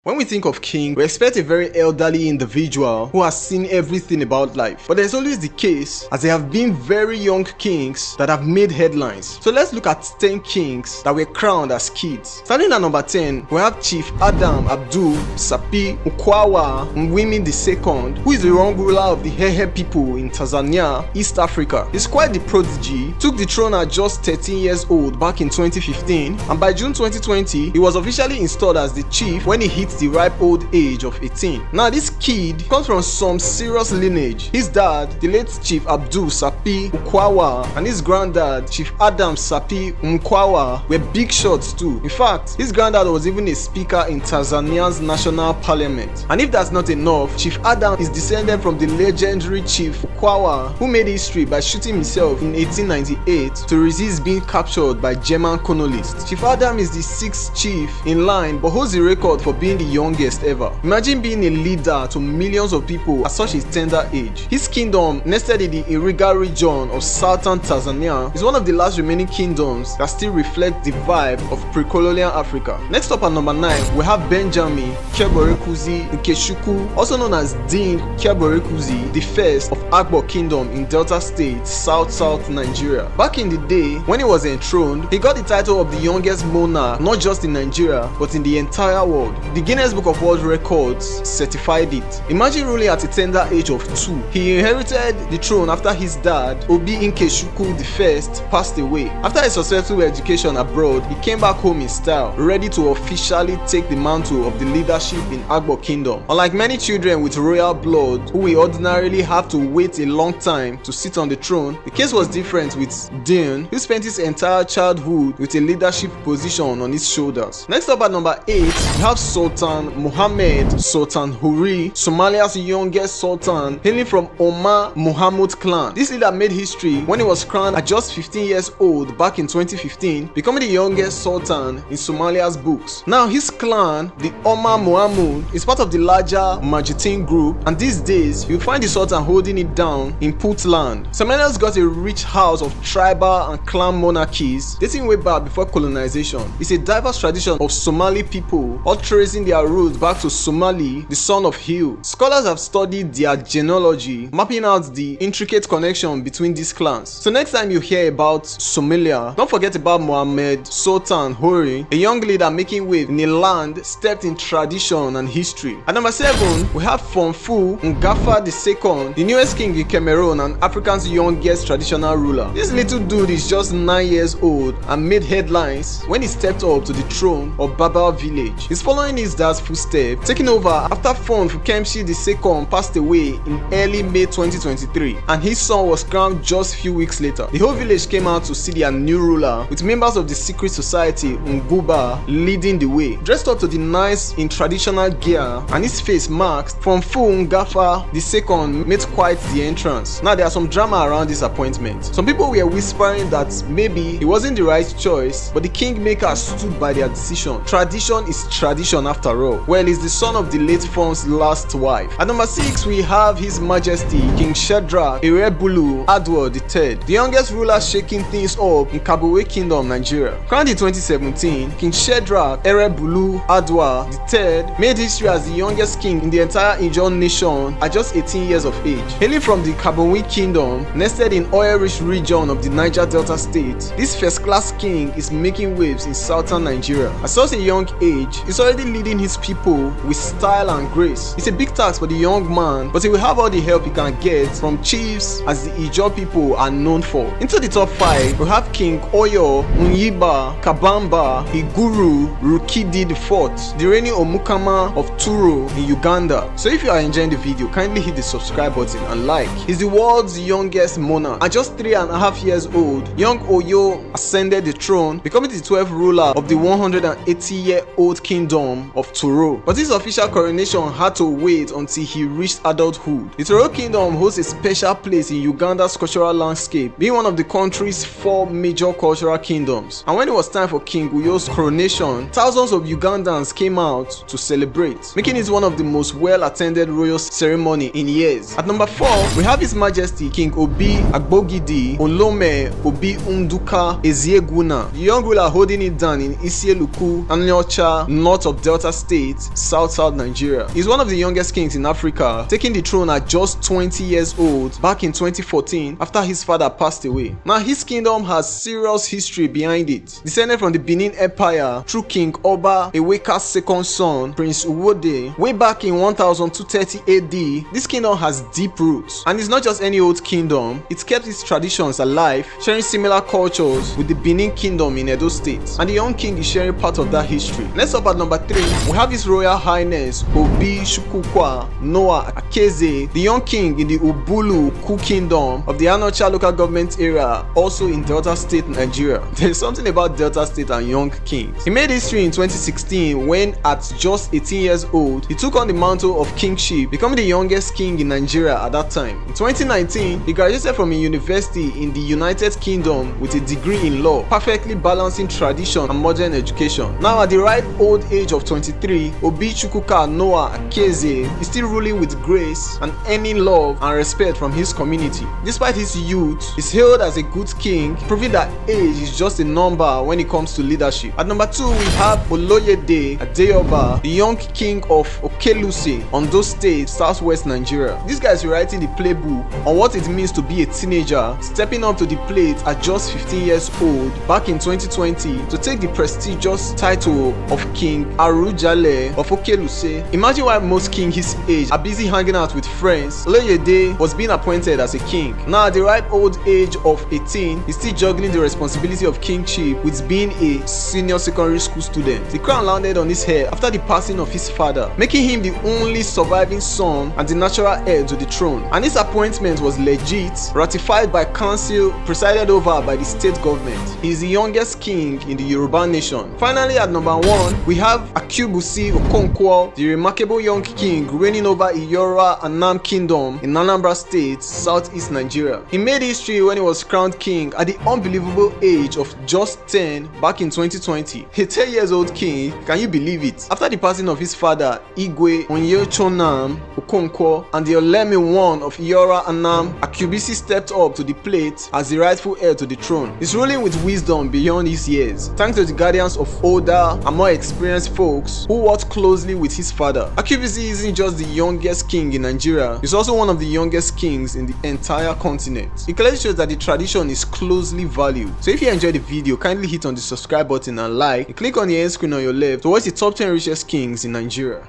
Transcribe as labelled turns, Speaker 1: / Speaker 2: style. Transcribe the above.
Speaker 1: When we think of king, we expect a very elderly individual who has seen everything about life. But there's always the case, as there have been very young kings that have made headlines. So let's look at 10 kings that were crowned as kids. Starting at number 10, we have Chief Adam Abdul Sapi Ukwawa Mwimi II, who is the wrong ruler of the Hehe people in Tanzania, East Africa. He's quite the prodigy, took the throne at just 13 years old back in 2015, and by June 2020, he was officially installed as the chief when he hit the ripe old age of 18. Now this kid comes from some serious lineage. His dad, the late Chief Abdul Sapi Ukwawa, and his granddad, Chief Adam Sapi Mkwawa, were big shots too. In fact, his granddad was even a speaker in Tanzania's national parliament. And if that's not enough, Chief Adam is descended from the legendary Chief Ukwawa, who made history by shooting himself in 1898 to resist being captured by German colonists. Chief Adam is the 6th chief in line, but holds the record for being the youngest ever. Imagine being a leader to millions of people at such a tender age. His kingdom, nested in the Iriga region of southern Tanzania, is one of the last remaining kingdoms that still reflect the vibe of pre-colonial Africa. Next up at number 9, we have Benjamin Keborekuzi Nkechukwu, also known as Dean Keborekuzi, the first of Agbo Kingdom in Delta State, South Nigeria. Back in the day, when he was enthroned, he got the title of the youngest monarch, not just in Nigeria, but in the entire world. The Guinness Book of World Records certified it. Imagine ruling at a tender age of 2. He inherited the throne after his dad, Obi Nkechukwu I, passed away. After a successful education abroad, he came back home in style, ready to officially take the mantle of the leadership in Agbo Kingdom. Unlike many children with royal blood, who will ordinarily have to wait a long time to sit on the throne, the case was different with Dean, who spent his entire childhood with a leadership position on his shoulders. Next up at number 8, we have Sultan Mohammed Sultan Hurri, Somalia's youngest sultan, hailing from Omar Mohammed clan. This leader made history when he was crowned at just 15 years old back in 2015, becoming the youngest sultan in Somalia's books. Now his clan, the Omar Mohammed, is part of the larger Majitin group, and these days you'll find the sultan holding it down in Puntland. Somalia's got a rich house of tribal and clan monarchies dating way back before colonization. It's a diverse tradition of Somali people, all tracing their roots back to Somali, the son of Hill. Scholars have studied their genealogy, mapping out the intricate connection between these clans. So next time you hear about Somalia, don't forget about Mohammed Sultan Hurri, a young leader making wave in a land steeped in tradition and history. At number 7, we have Fonfu Gafa II, the newest king in Cameroon and Africa's youngest traditional ruler. This little dude is just 9 years old and made headlines when he stepped up to the throne of Baba village. He's following his dad's footsteps, taking over after Fonfu Kemshi II passed away in early May 2023, and his son was crowned just few weeks later. The whole village came out to see their new ruler, with members of the secret society Nguba leading the way. Dressed up to the nines in traditional gear and his face masked, Fonfu Gafa II made quite the entrance. Now there are some drama around this appointment. Some people were whispering that maybe he wasn't the right choice, but the kingmaker stood by their decision. Tradition is tradition after all. Well, he's the son of the late Fon's last wife. At number 6, we have His Majesty King Shedra Erebulu Adwa III, the youngest ruler shaking things up in Kabwe Kingdom, Nigeria. Crowned in 2017, King Shedra Erebulu Adwa III made history as the youngest king in the entire Ijaw nation at just 18 years of age. Hailing from the Kabwe Kingdom, nested in oil-rich region of the Niger Delta State, this first-class king is making waves in southern Nigeria. At such a young age, he's already leading his people with style and grace. It's a big task for the young man, but he will have all the help he can get from chiefs, as the Ijaw people are known for. Into the top 5, we have King Oyo Unyiba Kabamba Iguru Rukidi IV, the reigning Omukama of Toro in Uganda. So if you are enjoying the video, kindly hit the subscribe button and like. He's the world's youngest monarch. At just 3.5 years old, young Oyo ascended the throne, becoming the 12th ruler of the 180-year-old kingdom of Toro. But his official coronation had to wait until he reached adulthood. The Toro Kingdom holds a special place in Uganda's cultural landscape, being one of the country's 4 major cultural kingdoms. And when it was time for King Uyo's coronation, thousands of Ugandans came out to celebrate, making it one of the most well-attended royal ceremony in years. At number 4, we have His Majesty King Obi Agbogidi Olome Obi Unduka Ezieguna, the young ruler holding it down in Isieluku, Anyocha, north of Delta Delta State, South Nigeria. He's one of the youngest kings in Africa, taking the throne at just 20 years old back in 2014 after his father passed away. Now his kingdom has serious history behind it. Descended from the Benin Empire through King Oba Eweka's second son, Prince Olede, way back in 1230 AD, this kingdom has deep roots. And it's not just any old kingdom, it's kept its traditions alive, sharing similar cultures with the Benin Kingdom in Edo State. And the young king is sharing part of that history. Next up at number 3, we have His Royal Highness Obi Noah Akeze, the young king in the Ubulu Ku Kingdom of the Anocha local government area, also in Delta State, Nigeria. There's something about Delta State and young kings. He made history in 2016 when, at just 18 years old, he took on the mantle of kingship, becoming the youngest king in Nigeria at that time. In 2019, he graduated from a university in the United Kingdom with a degree in law, perfectly balancing tradition and modern education. Now at the ripe old age of 23, Obi Noah Akeze is still ruling with grace and earning love and respect from his community. Despite his youth, he's hailed as a good king, proving that age is just a number when it comes to leadership. At number 2, we have Olede Adoba, the young king of Okeluse, Ondo State, Southwest Nigeria. This guy is writing the playbook on what it means to be a teenager, stepping up to the plate at just 15 years old back in 2020 to take the prestigious title of King Arujale of Okeluse. Imagine why most kings his age are busy hanging out with friends. Olede was being appointed as a king. Now at the ripe old age of 18, he's still juggling the responsibility of kingship with being a senior secondary school student. The crown landed on his head after the passing of his father, making him the only surviving son and the natural heir to the throne. And this appointment was legit, ratified by council, presided over by the state government. He is the youngest king in the Yoruba nation. Finally, at number 1, we have Akubusi Okonkwo, the remarkable young king reigning over Iyora Anam Kingdom in Anambra State, Southeast Nigeria. He made history when he was crowned king at the unbelievable age of just 10 back in 2020. A 10 years old king, can you believe it? After the passing of his father, Igwe Onyechonam Okonkwo, and the Olemi I of Iyora Anam, Akubisi stepped up to the plate as the rightful heir to the throne. He's ruling with wisdom beyond his years, thanks to the guidance of older and more experienced folks who worked closely with his father. Akubisi isn't just the youngest king in Nigeria, he's also one of the youngest kings in the entire continent. It clearly shows that the tradition is closely valued. So if you enjoyed the video, kindly hit on the subscribe button and like, and click on the end screen on your left to watch the top 10 richest kings in Nigeria.